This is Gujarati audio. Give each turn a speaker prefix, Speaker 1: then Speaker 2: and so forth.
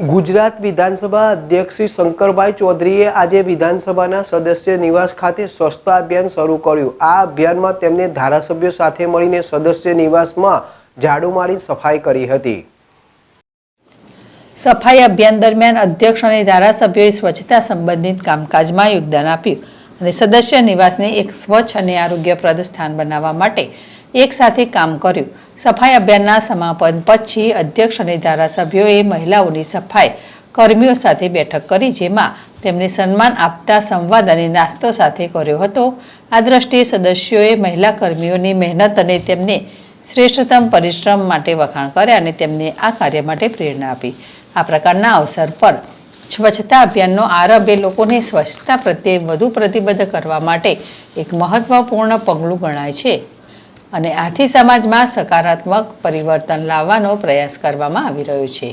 Speaker 1: ગુજરાત વિધાનસભા અધ્યક્ષ શ્રી શંકરભાઈ ચૌધરીએ આજે વિધાનસભાના સદસ્ય નિવાસ ખાતે સ્વચ્છતા અભિયાન શરૂ કર્યું। આ અભિયાનમાં તેમને ધારાસભ્યો સાથે મળીને સદસ્ય નિવાસમાં ઝાડુ મારી સફાઈ કરી હતી।
Speaker 2: સફાઈ અભિયાન દરમિયાન અધ્યક્ષ અને ધારાસભ્યોએ સ્વચ્છતા સંબંધિત કામકાજમાં યોગદાન આપ્યું અને સદસ્ય નિવાસને એક સ્વચ્છ અને આરોગ્યપ્રદ સ્થાન બનાવવા માટે એક સાથે કામ કર્યું। સફાઈ અભિયાનના સમાપન પછી અધ્યક્ષ અને ધારાસભ્યોએ મહિલાઓની સફાઈ કર્મીઓ સાથે બેઠક કરી, જેમાં તેમને સન્માન આપતા સંવાદ અને નાસ્તો સાથે કર્યો હતો। આ દ્રષ્ટિએ સદસ્યોએ મહિલા કર્મીઓની મહેનત અને તેમને શ્રેષ્ઠતમ પરિશ્રમ માટે વખાણ કર્યા અને તેમને આ કાર્ય માટે પ્રેરણા આપી। આ પ્રકારના અવસર પર સ્વચ્છતા અભિયાનનો આરંભ એ લોકોને સ્વચ્છતા પ્રત્યે વધુ પ્રતિબદ્ધ કરવા માટે એક મહત્વપૂર્ણ પગલું ગણાય છે અને આથી સમાજમાં સકારાત્મક પરિવર્તન લાવવાનો પ્રયાસ કરવામાં આવી રહ્યો છે।